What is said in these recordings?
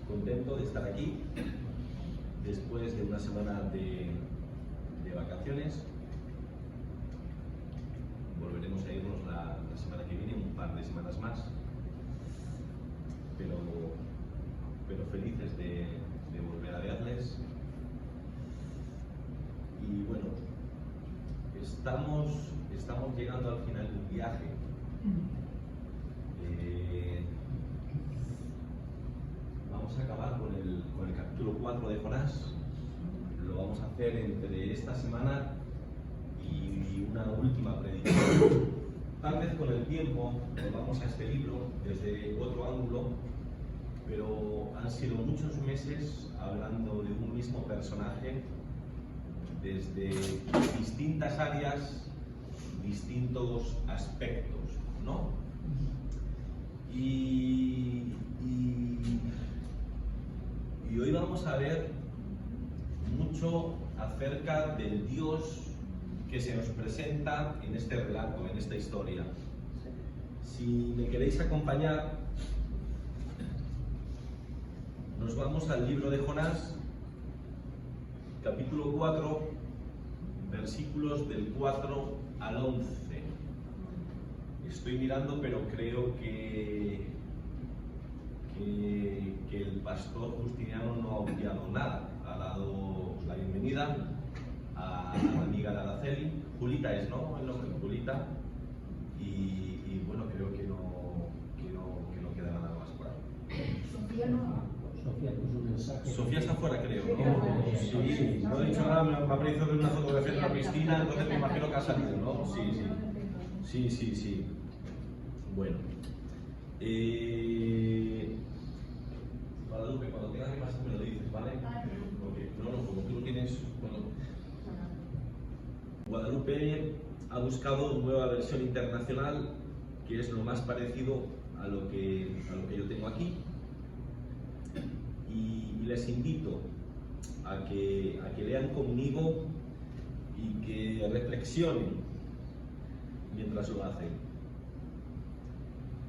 Contento de estar aquí después de una semana de vacaciones. Volveremos a irnos la semana que viene, un par de semanas más, pero felices de volver a verles. Y bueno, estamos llegando al final del viaje. Vamos a acabar con el capítulo 4 de Jonás. Lo vamos a hacer entre esta semana y una última predicación. Tal vez con el tiempo volvamos a este libro desde otro ángulo, pero han sido muchos meses hablando de un mismo personaje desde distintas áreas, distintos aspectos, ¿no? Y hoy vamos a ver mucho acerca del Dios que se nos presenta en este relato, en esta historia. Si me queréis acompañar, nos vamos al libro de Jonás, capítulo 4, versículos del 4 al 11. Estoy mirando, pero creo que el pastor Justiniano no ha obviado nada. Ha dado la bienvenida a la amiga de Araceli. Julita es, ¿no? El nombre, Julita. Y bueno, creo que no queda nada más por ahí. Sofía no. Sofía puso un mensaje. Sofía está fuera, creo, ¿no? Sí, no he dicho nada, me ha parecido ver una fotografía de una piscina, entonces me imagino que ha salido, ¿no? Sí. Bueno. Guadalupe, cuando tengas que pasar me lo dices, ¿vale? Porque, no, como tú lo tienes, bueno. Guadalupe ha buscado nueva versión internacional, que es lo más parecido a lo que yo tengo aquí. Y les invito a que lean conmigo y que reflexionen mientras lo hacen.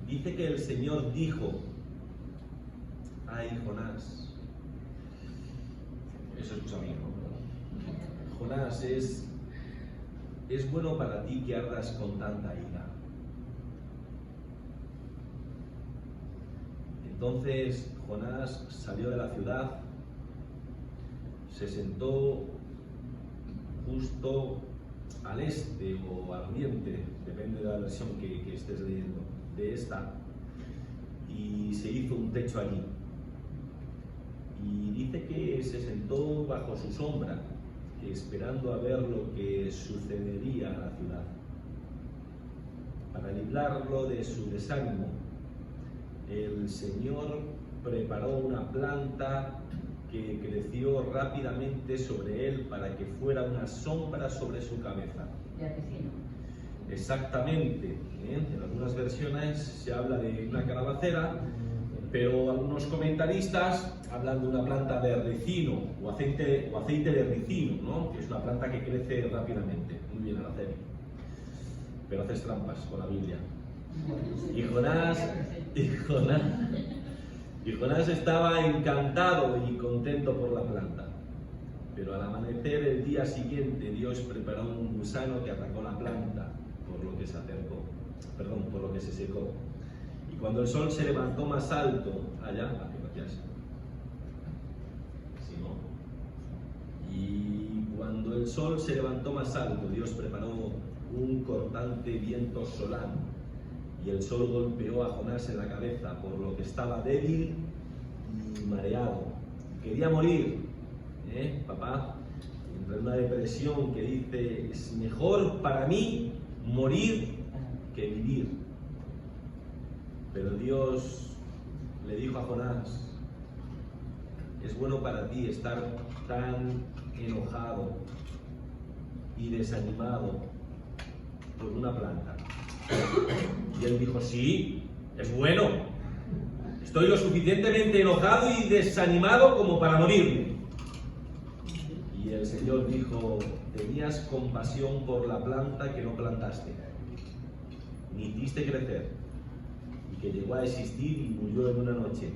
Dice que el Señor dijo: ay, Jonás, eso es a mí, ¿no? Jonás, es bueno para ti que ardas con tanta ira. Entonces Jonás salió de la ciudad, se sentó justo al este o al oriente, depende de la versión que estés leyendo, de esta, y se hizo un techo allí. Y dice que se sentó bajo su sombra, esperando a ver lo que sucedería a la ciudad. Para librarlo de su desánimo, el Señor preparó una planta que creció rápidamente sobre él para que fuera una sombra sobre su cabeza. De asesino. Exactamente, en algunas versiones se habla de una calabacera, pero algunos comentaristas hablan de una planta de ricino o aceite de ricino, ¿no? Que es una planta que crece rápidamente. Muy bien, Araceli, pero haces trampas con la Biblia. Y Jonás estaba encantado y contento por la planta. Pero al amanecer el día siguiente, Dios preparó un gusano que atacó la planta, por lo que se secó. Y cuando el sol se levantó más alto, Y cuando el sol se levantó más alto, Dios preparó un cortante viento solano, y el sol golpeó a Jonás en la cabeza, por lo que estaba débil y mareado. Quería morir, papá, entra en una depresión que dice: es mejor para mí morir que vivir. Pero Dios le dijo a Jonás: es bueno para ti estar tan enojado y desanimado por una planta. Y él dijo: sí, es bueno. Estoy lo suficientemente enojado y desanimado como para morirme. Y el Señor dijo, tenías compasión por la planta que no plantaste, ni hiciste crecer, y que llegó a existir y murió en una noche.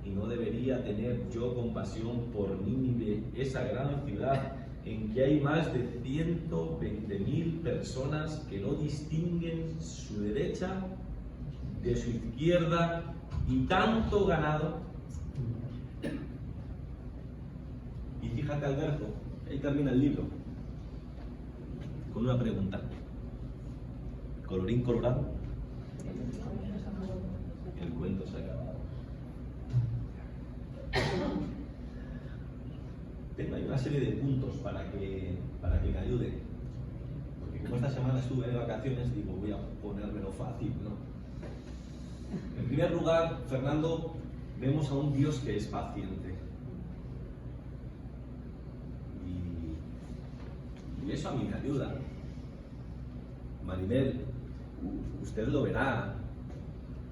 Y no debería tener yo compasión por Nínive, esa gran ciudad en que hay más de 120.000 personas que no distinguen su derecha de su izquierda, y tanto ganado. Y fíjate al verso, ahí termina el libro, con una pregunta. Colorín colorado, el cuento se acaba. Tengo ahí una serie de puntos para que me ayuden, porque como esta semana estuve de vacaciones, digo, voy a ponérmelo fácil, ¿no? En primer lugar, Fernando, vemos a un Dios que es paciente. Y eso a mí me ayuda. Maribel, usted lo verá,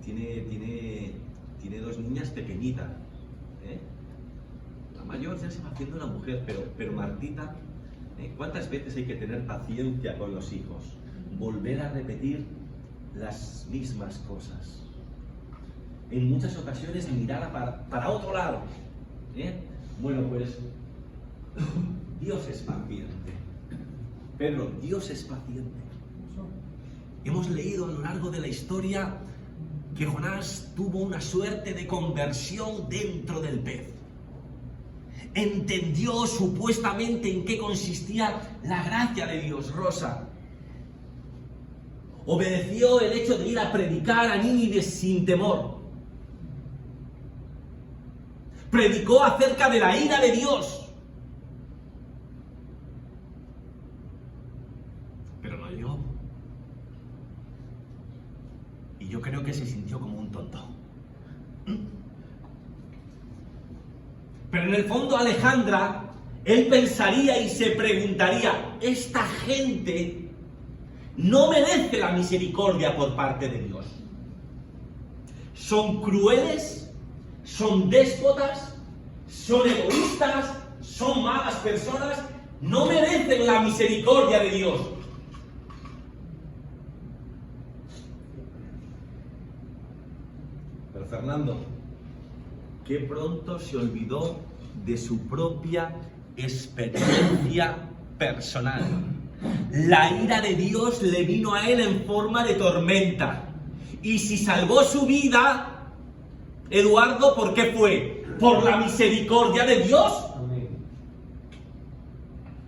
tiene dos niñas pequeñitas, ¿eh? La mayor ya se va haciendo una mujer, pero Martita, ¿cuántas veces hay que tener paciencia con los hijos? Volver a repetir las mismas cosas. En muchas ocasiones mirar para otro lado, ¿eh? Bueno, pues Dios es paciente. Pedro, Dios es paciente. Hemos leído a lo largo de la historia que Jonás tuvo una suerte de conversión dentro del pez. Entendió supuestamente en qué consistía la gracia de Dios. Rosa obedeció el hecho de ir a predicar a Nínive sin temor. Predicó acerca de la ira de Dios. Pero no llegó. Y yo creo que se sintió como un tonto. Pero en el fondo Alejandra, él pensaría y se preguntaría, esta gente no merece la misericordia por parte de Dios. Son crueles, son déspotas, son egoístas, son malas personas, no merecen la misericordia de Dios. Pero Fernando, qué pronto se olvidó de su propia experiencia personal. La ira de Dios le vino a él en forma de tormenta. Y si salvó su vida, Eduardo, ¿por qué fue? ¿Por la misericordia de Dios?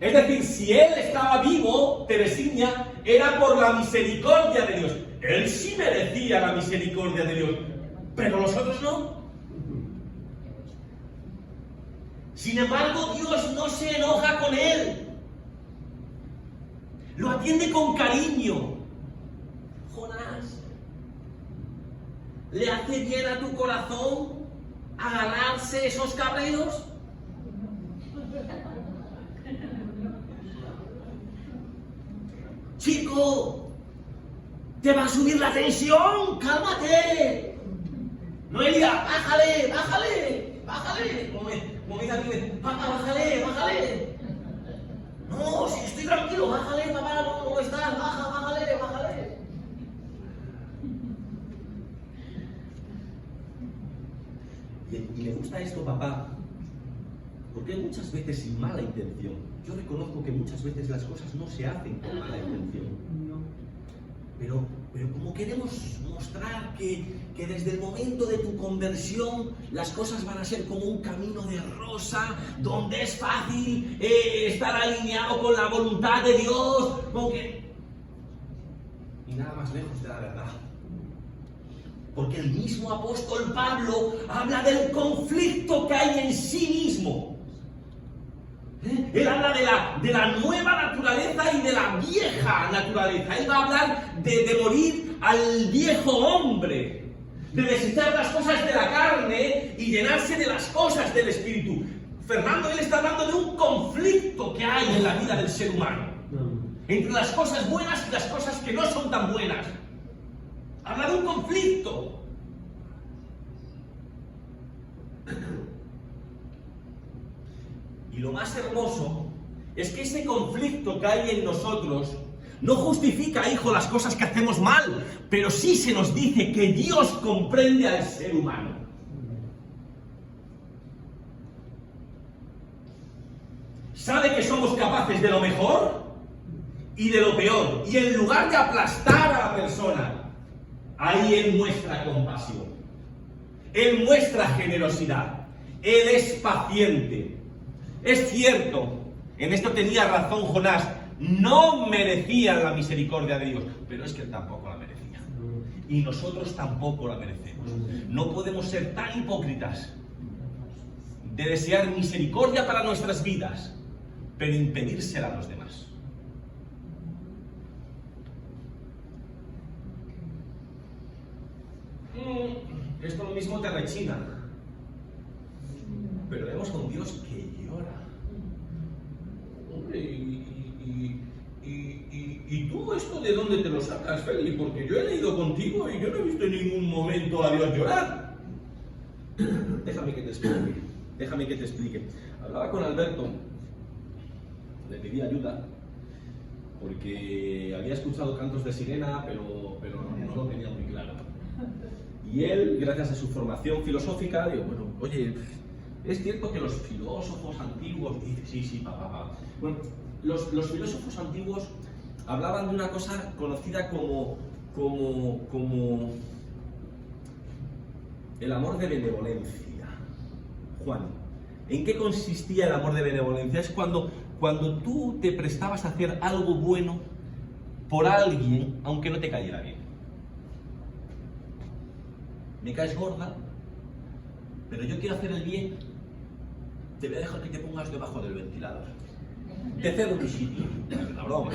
Es decir, si él estaba vivo, Teresina, era por la misericordia de Dios. Él sí merecía la misericordia de Dios, pero los otros no. Sin embargo, Dios no se enoja con él. Lo atiende con cariño. Jonás, ¿le hace bien a tu corazón agarrarse esos cabreos? Chico, te va a subir la tensión, cálmate. Noelia, bájale, bájale, bájale. Como dice aquí, papá, bájale, bájale. No, si estoy tranquilo, bájale, papá, ¿cómo estás? Bájale, bájale. Y me gusta esto, papá, porque muchas veces sin mala intención. Yo reconozco que muchas veces las cosas no se hacen con mala intención. Pero como queremos mostrar que desde el momento de tu conversión las cosas van a ser como un camino de rosa, donde es fácil estar alineado con la voluntad de Dios, y nada más lejos de la verdad. Porque el mismo apóstol Pablo habla del conflicto que hay en sí mismo. Él habla de la nueva naturaleza y de la vieja naturaleza. Él va a hablar de morir al viejo hombre, de desechar las cosas de la carne y llenarse de las cosas del espíritu. Fernando, él está hablando de un conflicto que hay en la vida del ser humano, entre las cosas buenas y las cosas que no son tan buenas. Habla de un conflicto. Y lo más hermoso es que ese conflicto que hay en nosotros no justifica, hijo, las cosas que hacemos mal, pero sí se nos dice que Dios comprende al ser humano. Sabe que somos capaces de lo mejor y de lo peor. Y en lugar de aplastar a la persona, ahí Él muestra compasión. Él muestra generosidad. Él es paciente. Es cierto, en esto tenía razón Jonás, no merecía la misericordia de Dios, pero es que él tampoco la merecía. Y nosotros tampoco la merecemos. No podemos ser tan hipócritas de desear misericordia para nuestras vidas, pero impedírsela a los demás. Esto lo mismo te rechina, pero vemos con Dios que llora. Hombre, ¿y tú esto de dónde te lo sacas, Feli? Porque yo he leído contigo y yo no he visto en ningún momento a Dios llorar. Déjame que te explique. Hablaba con Alberto, le pedí ayuda, porque había escuchado cantos de sirena, pero no lo tenía muy claro. Y él, gracias a su formación filosófica, digo, bueno, oye, es cierto que los filósofos antiguos, dice, sí, papá. Bueno, los filósofos antiguos hablaban de una cosa conocida como el amor de benevolencia. Juan, ¿en qué consistía el amor de benevolencia? Es cuando tú te prestabas a hacer algo bueno por alguien, aunque no te cayera bien. Me caes gorda, pero yo quiero hacer el bien, te voy a dejar que te pongas debajo del ventilador. Te cedo mi sitio. La broma.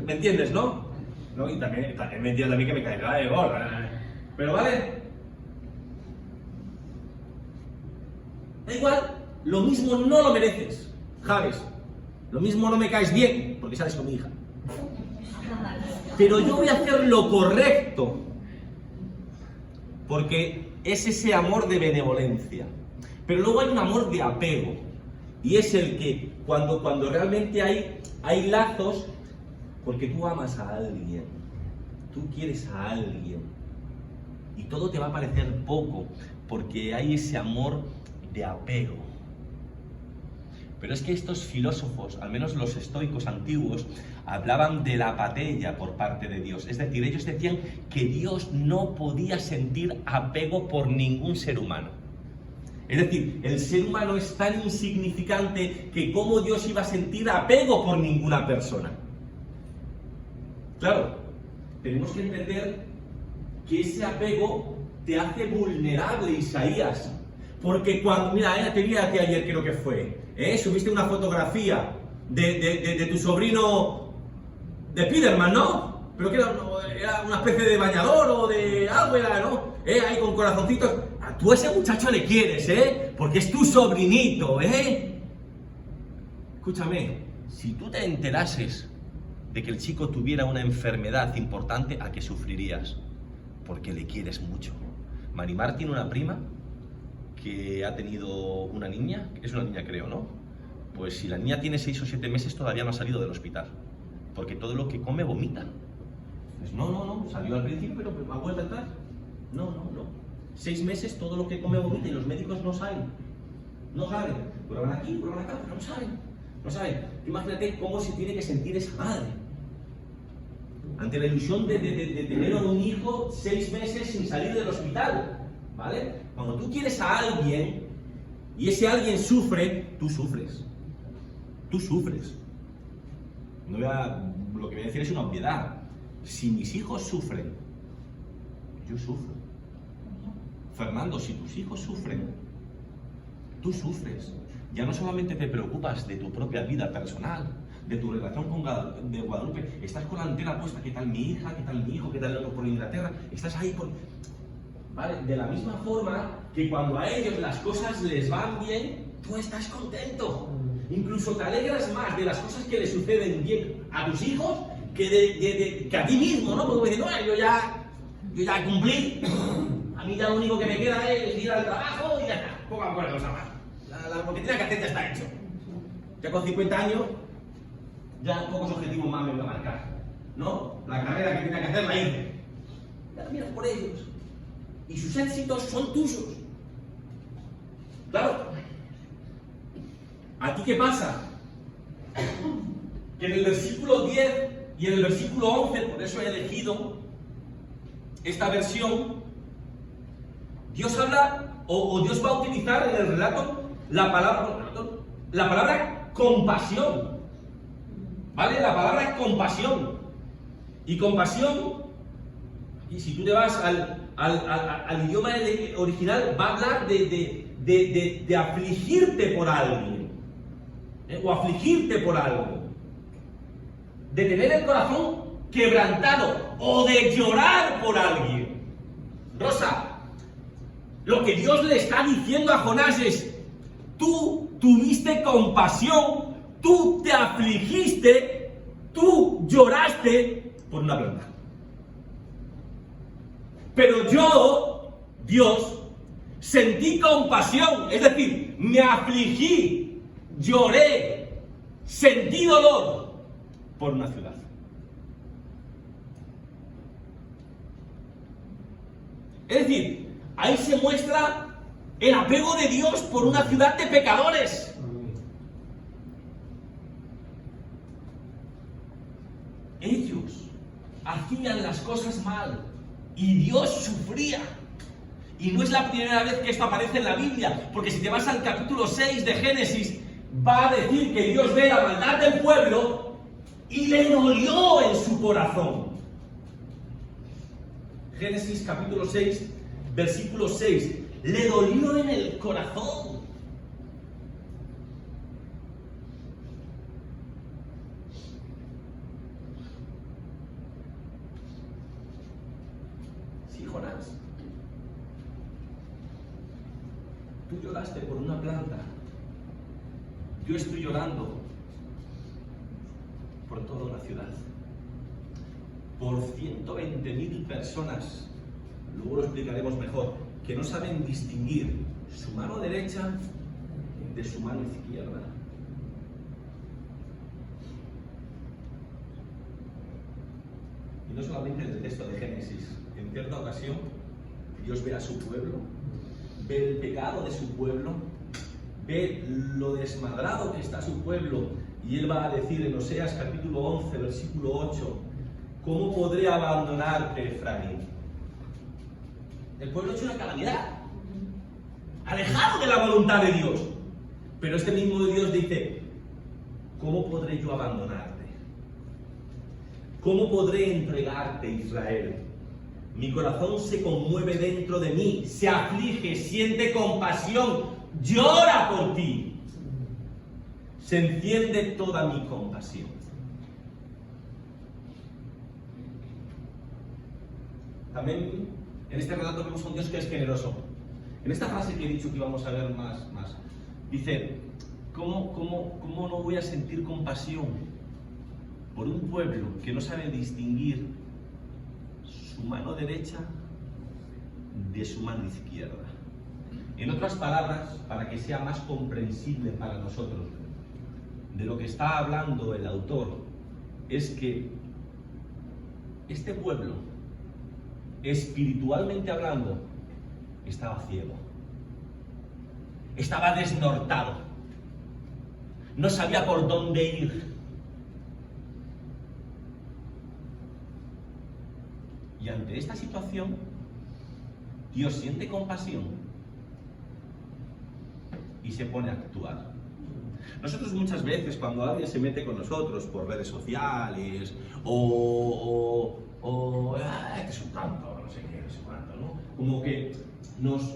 ¿Me entiendes, no? ¿No? Y también me entiendes a mí que me caiga de gorda. Pero vale. Da igual, lo mismo no lo mereces, Javes. Lo mismo no me caes bien, porque sales con mi hija. Pero yo voy a hacer lo correcto, porque es ese amor de benevolencia. Pero luego hay un amor de apego, y es el que cuando realmente hay lazos, porque tú amas a alguien, tú quieres a alguien, y todo te va a parecer poco, porque hay ese amor de apego. Pero es que estos filósofos, al menos los estoicos antiguos, hablaban de la apatía por parte de Dios. Es decir, ellos decían que Dios no podía sentir apego por ningún ser humano. Es decir, el ser humano es tan insignificante que cómo Dios iba a sentir apego por ninguna persona. Claro, tenemos que entender que ese apego te hace vulnerable, Isaías. Porque cuando, mira, te vi a ti ayer, creo que fue, subiste una fotografía de tu sobrino de Spiderman, ¿no? Pero que era una especie de bañador o de algo, era, ¿no? Ahí con corazoncitos. Tú a ese muchacho le quieres, porque es tu sobrinito, Escúchame, si tú te enterases de que el chico tuviera una enfermedad importante, ¿a qué sufrirías? Porque le quieres mucho. Marimar tiene una prima que ha tenido una niña, es una niña creo, ¿no? Pues si la niña tiene 6 o 7 meses todavía no ha salido del hospital, porque todo lo que come vomita. Pues no, salió al principio pero ha vuelto a entrar. No. 6 meses todo lo que come vomita y los médicos no saben. Prueban aquí, prueban acá, pero no saben. Imagínate cómo se tiene que sentir esa madre ante la ilusión de tener a un hijo 6 meses sin salir del hospital, ¿vale? Cuando tú quieres a alguien y ese alguien sufre, tú sufres. Lo que voy a decir es una obviedad. Si mis hijos sufren, yo sufro. Fernando, si tus hijos sufren, tú sufres. Ya no solamente te preocupas de tu propia vida personal, de tu relación con Guadalupe, estás con la antena puesta, ¿qué tal mi hija? ¿Qué tal mi hijo? ¿Qué tal el otro por Inglaterra? Estás ahí con... ¿Vale? De la misma forma que cuando a ellos las cosas les van bien, tú estás contento. Incluso te alegras más de las cosas que le suceden bien a tus hijos que a ti mismo, ¿no? Porque dices, no, yo ya cumplí, a mí ya lo único que me queda es ir al trabajo y ya está, poca cosa más. Lo que tenía que hacer ya está hecho. Ya con 50 años, ya pocos objetivos más me voy a marcar, ¿no? La carrera que tenía que hacer la hice. Ya miras por ellos. Y sus éxitos son tuyos. Claro. ¿A ti qué pasa? Que en el versículo 10 y en el versículo 11, por eso he elegido esta versión, Dios habla, o Dios va a utilizar en el relato la palabra compasión. ¿Vale? La palabra compasión. Y compasión, y si tú te vas al idioma original, va a hablar de afligirte por alguien. O afligirte por algo. De tener el corazón quebrantado. O de llorar por alguien. Rosa, lo que Dios le está diciendo a Jonás es: tú tuviste compasión, tú te afligiste, tú lloraste por una planta. Pero yo, Dios, sentí compasión, es decir, me afligí, lloré, sentí dolor por una ciudad. Es decir, ahí se muestra el apego de Dios por una ciudad de pecadores. Ellos hacían las cosas mal y Dios sufría. Y no es la primera vez que esto aparece en la Biblia, porque si te vas al capítulo 6 de Génesis, va a decir que Dios ve la maldad del pueblo y le dolió en su corazón. Génesis capítulo 6, versículo 6. Le dolió en el corazón. Sí, Jonás. Tú lloraste por una planta. Yo estoy llorando por toda una ciudad. Por 120.000 personas, luego lo explicaremos mejor, que no saben distinguir su mano derecha de su mano izquierda. Y no solamente en el texto de Génesis, en cierta ocasión Dios ve a su pueblo, ve el pecado de su pueblo, ve lo desmadrado que está su pueblo, y Él va a decir en Oseas capítulo 11, versículo 8, ¿cómo podré abandonarte, Efraín? El pueblo ha hecho una calamidad, alejado de la voluntad de Dios. Pero este mismo Dios dice: ¿cómo podré yo abandonarte? ¿Cómo podré entregarte, Israel? Mi corazón se conmueve dentro de mí, se aflige, siente compasión, llora por ti. Se enciende toda mi compasión. También en este relato vemos a un Dios que es generoso. En esta frase que he dicho que íbamos a ver más, dice: ¿cómo no voy a sentir compasión por un pueblo que no sabe distinguir su mano derecha de su mano izquierda? En otras palabras, para que sea más comprensible para nosotros, de lo que está hablando el autor, es que este pueblo, espiritualmente hablando, estaba ciego, estaba desnortado, no sabía por dónde ir. Y ante esta situación, Dios siente compasión y se pone a actuar. Nosotros muchas veces, cuando alguien se mete con nosotros por redes sociales que es un tanto, no sé qué, no sé cuánto, ¿no? Como que nos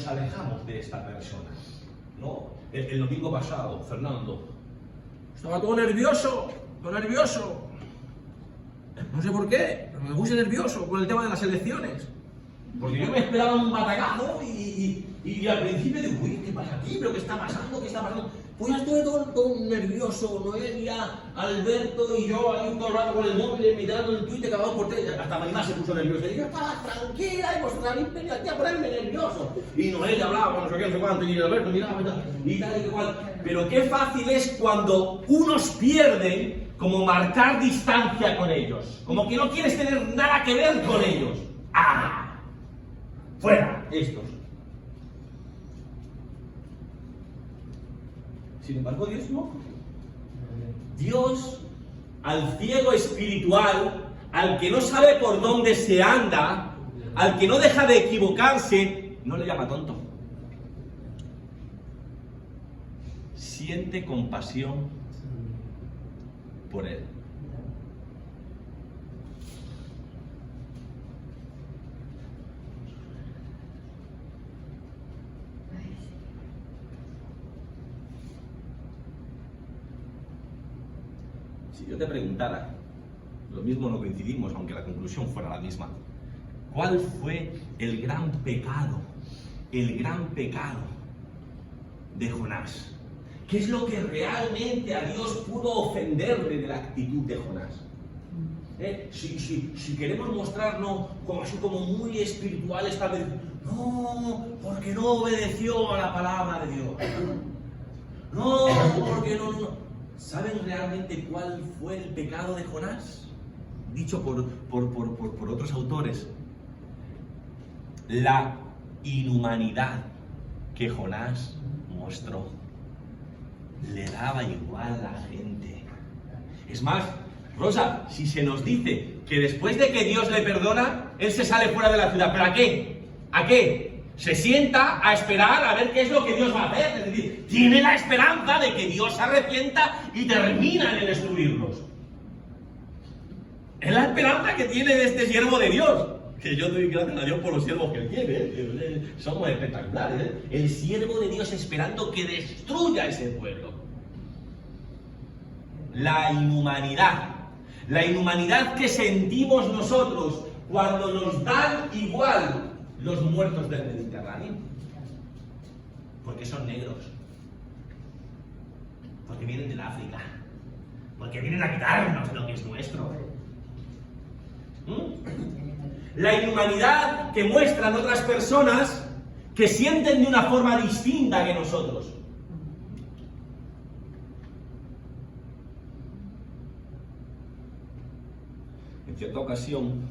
alejamos de esta persona, ¿no? El domingo pasado, Fernando estaba todo nervioso. No sé por qué, pero me puse nervioso con el tema de las elecciones. Porque yo me esperaba un batacazo y al principio digo: uy, ¿qué pasa aquí? ¿Pero qué está pasando? Pues ya estoy todo nervioso, Noelia, Alberto y yo ahí todo el rato con el móvil mirando el Twitter cada 2 por 3. Hasta Marimar se puso nerviosa. Y yo estaba tranquila y vosotros venía aquí a ponerme nervioso. Y Noelia hablaba, no sé qué, no sé cuánto, y Alberto miraba y tal y cual. Pero qué fácil es cuando unos pierden, como marcar distancia con ellos. Como que no quieres tener nada que ver con ellos. ¡Ah! ¡Fuera! Estos. Sin embargo, Dios no. Dios, al ciego espiritual, al que no sabe por dónde se anda, al que no deja de equivocarse, no le llama tonto. Siente compasión por él. Si yo te preguntara, lo mismo no coincidimos, aunque la conclusión fuera la misma, ¿cuál fue el gran pecado de Jonás? ¿Qué es lo que realmente a Dios pudo ofenderle de la actitud de Jonás? Si queremos mostrarnos como así como muy espirituales, tal vez, no, porque no obedeció a la palabra de Dios. No, porque no. ¿Saben realmente cuál fue el pecado de Jonás? Dicho por otros autores. La inhumanidad que Jonás mostró. Le daba igual a la gente. Es más, Rosa, si se nos dice que después de que Dios le perdona, él se sale fuera de la ciudad, ¿pero a qué? ¿A qué? Se sienta a esperar a ver qué es lo que Dios va a hacer. Es decir, tiene la esperanza de que Dios se arrepienta y termina en destruirlos. Es la esperanza que tiene de este siervo de Dios. Que yo doy gracias a Dios por los siervos que él tiene. Somos espectaculares. El siervo de Dios esperando que destruya ese pueblo. La inhumanidad que sentimos nosotros cuando nos dan igual los muertos del Mediterráneo. Porque son negros. Porque vienen del África. Porque vienen a quitarnos lo que es nuestro. La inhumanidad que muestran otras personas que sienten de una forma distinta que nosotros. En cierta ocasión,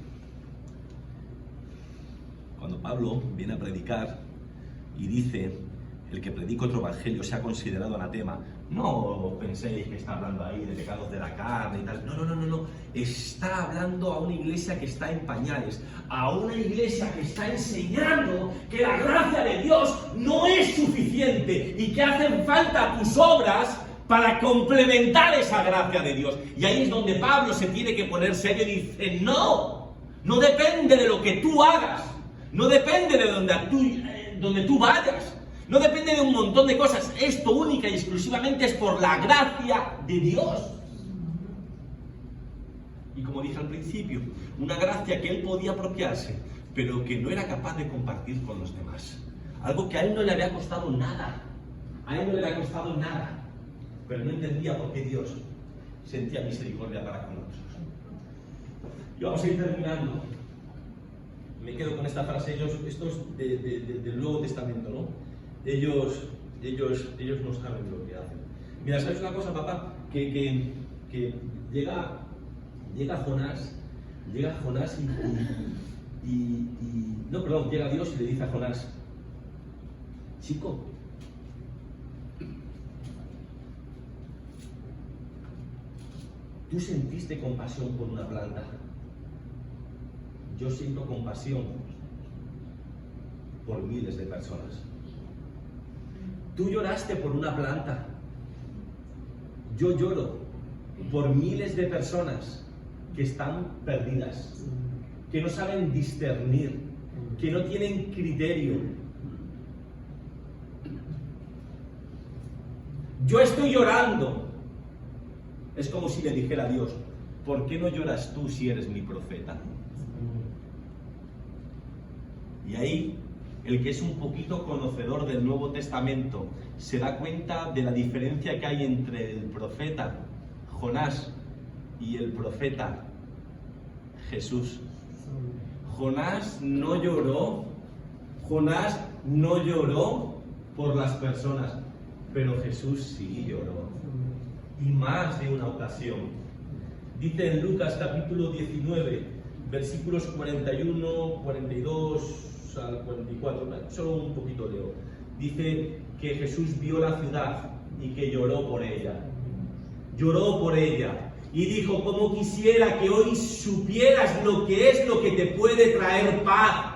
cuando Pablo viene a predicar y dice, el que predica otro evangelio sea considerado anatema, no penséis que está hablando ahí de pecados de la carne y tal. No. Está hablando a una iglesia que está en pañales, a una iglesia que está enseñando que la gracia de Dios no es suficiente y que hacen falta tus obras para complementar esa gracia de Dios. Y ahí es donde Pablo se tiene que poner serio y dice, no depende de lo que tú hagas, no depende de donde tú vayas. No depende de un montón de cosas. Esto única y exclusivamente es por la gracia de Dios. Y como dije al principio, una gracia que él podía apropiarse, pero que no era capaz de compartir con los demás. Algo que a él no le había costado nada. A él no le había costado nada. Pero no entendía por qué Dios sentía misericordia para con nosotros. Y vamos a ir terminando. Me quedo con esta frase. Esto es del Nuevo Testamento, ¿no? Ellos no saben lo que hacen. Mira, ¿sabes una cosa, papá? Que llega Jonás llega Dios y le dice a Jonás, chico, tú sentiste compasión por una planta. Yo siento compasión por miles de personas. Tú lloraste por una planta. Yo lloro por miles de personas que están perdidas, que no saben discernir, que no tienen criterio. Yo estoy llorando. Es como si le dijera a Dios, ¿por qué no lloras tú si eres mi profeta? Y ahí el que es un poquito conocedor del Nuevo Testamento, se da cuenta de la diferencia que hay entre el profeta Jonás y el profeta Jesús. Jonás no lloró por las personas, pero Jesús sí lloró, y más de una ocasión. Dice en Lucas capítulo 19, versículos 41, 42 al 44, solo un poquito leo. Dice que Jesús vio la ciudad y que lloró por ella. Lloró por ella y dijo: como quisiera que hoy supieras lo que es lo que te puede traer paz,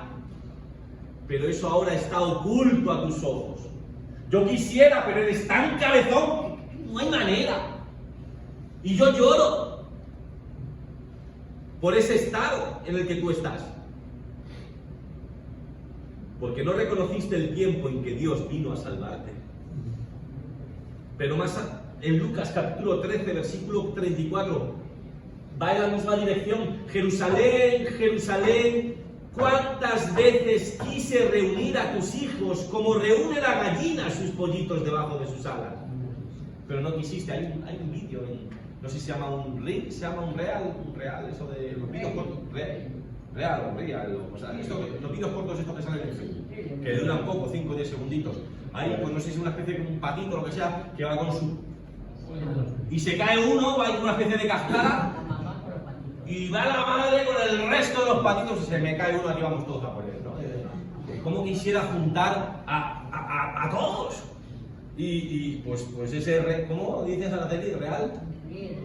pero eso ahora está oculto a tus ojos. Yo quisiera, pero eres tan cabezón que no hay manera. Y yo lloro por ese estado en el que tú estás, porque no reconociste el tiempo en que Dios vino a salvarte. Pero más en Lucas capítulo 13, versículo 34, va en la misma dirección. Jerusalén, Jerusalén, ¿cuántas veces quise reunir a tus hijos como reúne la gallina sus pollitos debajo de sus alas? Pero no quisiste. Hay un vídeo, no sé si se llama un real, eso de los vídeos cortos, o sea, los vídeos cortos estos que salen en Facebook, que duran poco, 5 o 10 segunditos. Ahí, pues no sé si es una especie de un patito o lo que sea, que va con su... y se cae uno, va en una especie de cascada, y va la madre con el resto de los patitos y se me cae uno, aquí vamos todos a por él, ¿no? ¿Cómo quisiera juntar a todos? Y pues ese, ¿cómo dices a la tele? ¿Real?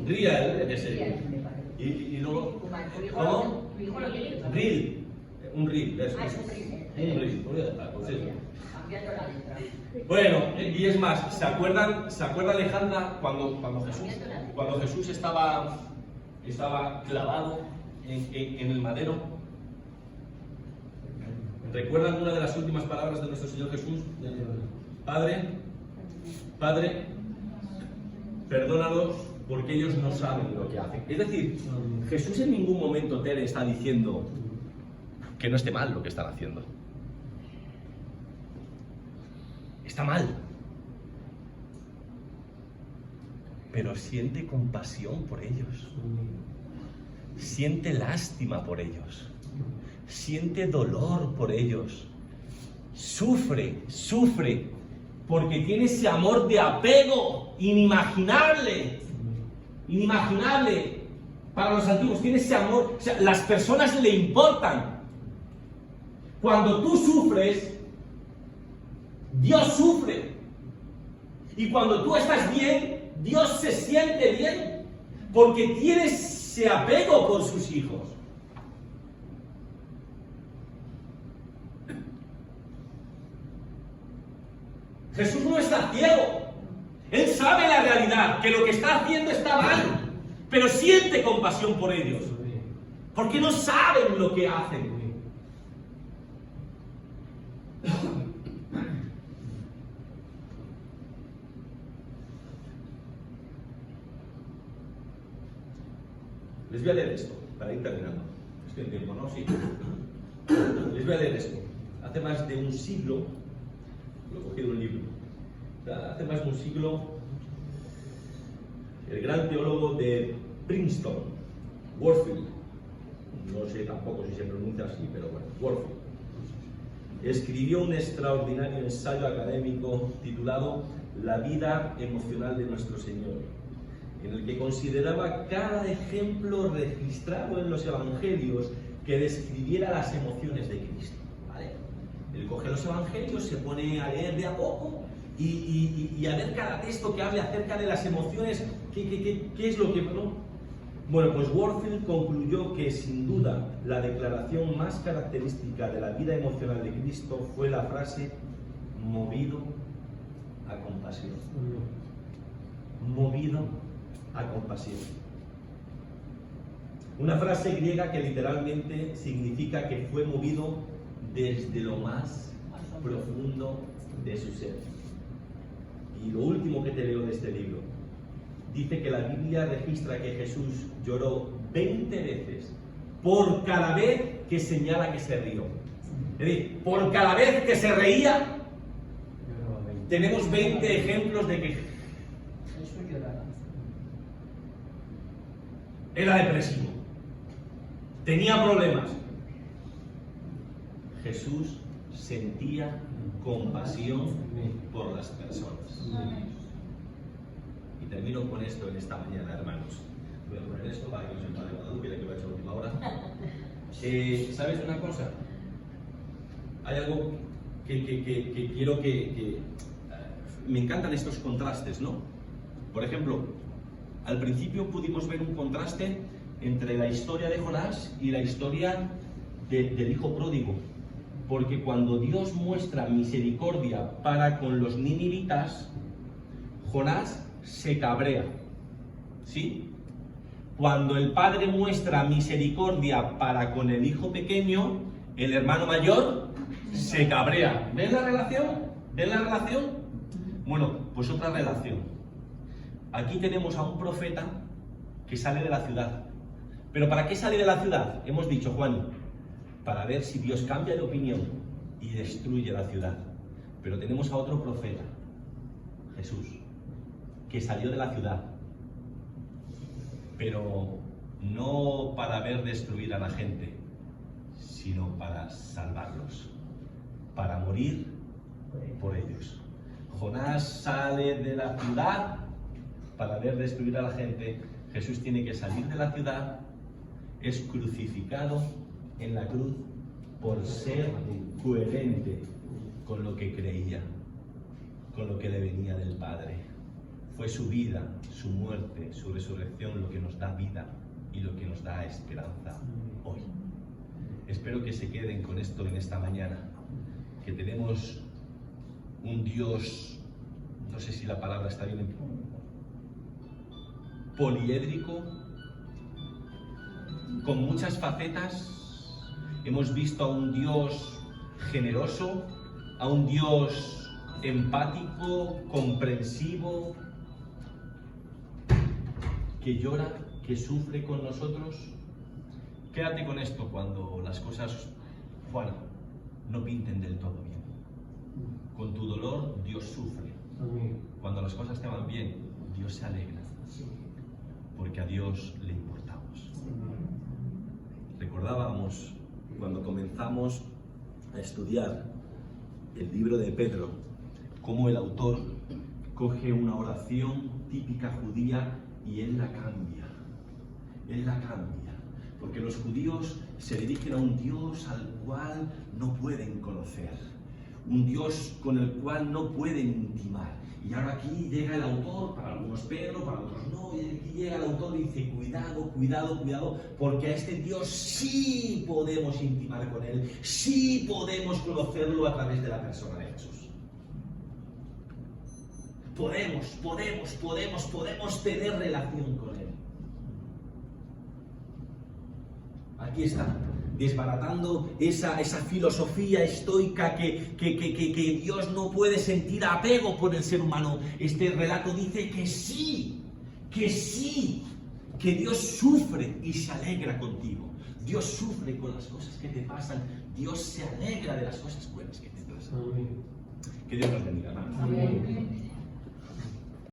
Ese. Y luego, ¿cómo? Reel. Un reel, eso. Un reel, pues eso. Bueno, y es más, ¿se acuerdan Alejandra cuando Jesús estaba clavado en el madero? ¿Recuerdan una de las últimas palabras de nuestro Señor Jesús? Padre, perdónalos porque ellos no saben lo que hacen. Es decir, Jesús en ningún momento te está diciendo que no esté mal lo que están haciendo. Está mal. Pero siente compasión por ellos. Siente lástima por ellos. Siente dolor por ellos. Sufre, porque tiene ese amor de apego inimaginable para los antiguos. Tiene ese amor, o sea, las personas le importan. Cuando tú sufres, Dios sufre. Y cuando tú estás bien, Dios se siente bien, porque tiene ese apego por sus hijos. Jesús no está ciego. Él sabe la realidad, que lo que está haciendo está mal, pero siente compasión por ellos, porque no saben lo que hacen. Les voy a leer esto, para ir terminando. Estoy en tiempo, ¿no? Sí. Les voy a leer esto. Hace más de un siglo, lo he cogido en un libro, hace más de un siglo, el gran teólogo de Princeton, Warfield, no sé tampoco si se pronuncia así, pero bueno, Warfield, escribió un extraordinario ensayo académico titulado La vida emocional de nuestro Señor, en el que consideraba cada ejemplo registrado en los evangelios que describiera las emociones de Cristo. ¿Vale? Él coge los evangelios, se pone a leer de a poco y a ver cada texto que hable acerca de las emociones, qué es lo que... ¿no? Bueno, pues Warfield concluyó que sin duda la declaración más característica de la vida emocional de Cristo fue la frase movido a compasión. Movido a compasión. Una frase griega que literalmente significa que fue movido desde lo más profundo de su ser. Y lo último que te leo de este libro, dice que la Biblia registra que Jesús lloró 20 veces por cada vez que señala que se rió. Es decir, por cada vez que se reía, Lloraba 20. tenemos 20 ejemplos de que Eso llorará. era depresivo, tenía problemas. Jesús sentía compasión por las personas. Y termino con esto en esta mañana, hermanos. Voy a poner esto para que no se enfade con la duda que va a echar a última hora. ¿Sabes una cosa? Hay algo que quiero que me encantan estos contrastes, ¿no? Por ejemplo, al principio pudimos ver un contraste entre la historia de Jonás y la historia del hijo pródigo. Porque cuando Dios muestra misericordia para con los ninivitas, Jonás se cabrea. ¿Sí? Cuando el padre muestra misericordia para con el hijo pequeño, el hermano mayor se cabrea. ¿Ven la relación? ¿Ven la relación? Bueno, pues otra relación. Aquí tenemos a un profeta que sale de la ciudad. ¿Pero para qué sale de la ciudad? Hemos dicho, Juan, para ver si Dios cambia de opinión y destruye la ciudad. Pero tenemos a otro profeta, Jesús, que salió de la ciudad, pero no para ver destruir a la gente, sino para salvarlos, para morir por ellos. Jonás sale de la ciudad para ver destruir a la gente. Jesús tiene que salir de la ciudad, es crucificado en la cruz por ser coherente con lo que creía, con lo que le venía del Padre. Fue su vida, su muerte, su resurrección lo que nos da vida y lo que nos da esperanza hoy. Espero que se queden con esto en esta mañana, que tenemos un Dios, no sé si la palabra está bien, poliédrico, con muchas facetas. Hemos visto a un Dios generoso, a un Dios empático, comprensivo, que llora, que sufre con nosotros. Quédate con esto cuando las cosas, Juan, no pinten del todo bien. Con tu dolor, Dios sufre. Cuando las cosas te van bien, Dios se alegra. Porque a Dios le importamos. Recordábamos cuando comenzamos a estudiar el libro de Pedro, cómo el autor coge una oración típica judía y él la cambia. Él la cambia. Porque los judíos se dirigen a un Dios al cual no pueden conocer. Un Dios con el cual no pueden intimar. Y ahora aquí llega el autor, para algunos Pedro, para otros no, y aquí llega el autor y dice, cuidado, cuidado, cuidado, porque a este Dios sí podemos intimar con él, sí podemos conocerlo a través de la persona de Jesús. Podemos tener relación con él. Aquí está, desbaratando esa filosofía estoica que Dios no puede sentir apego por el ser humano. Este relato dice que sí, que Dios sufre y se alegra contigo. Dios sufre con las cosas que te pasan, Dios se alegra de las cosas buenas que te pasan. Amén. Que Dios nos bendiga, hermanos. Amén.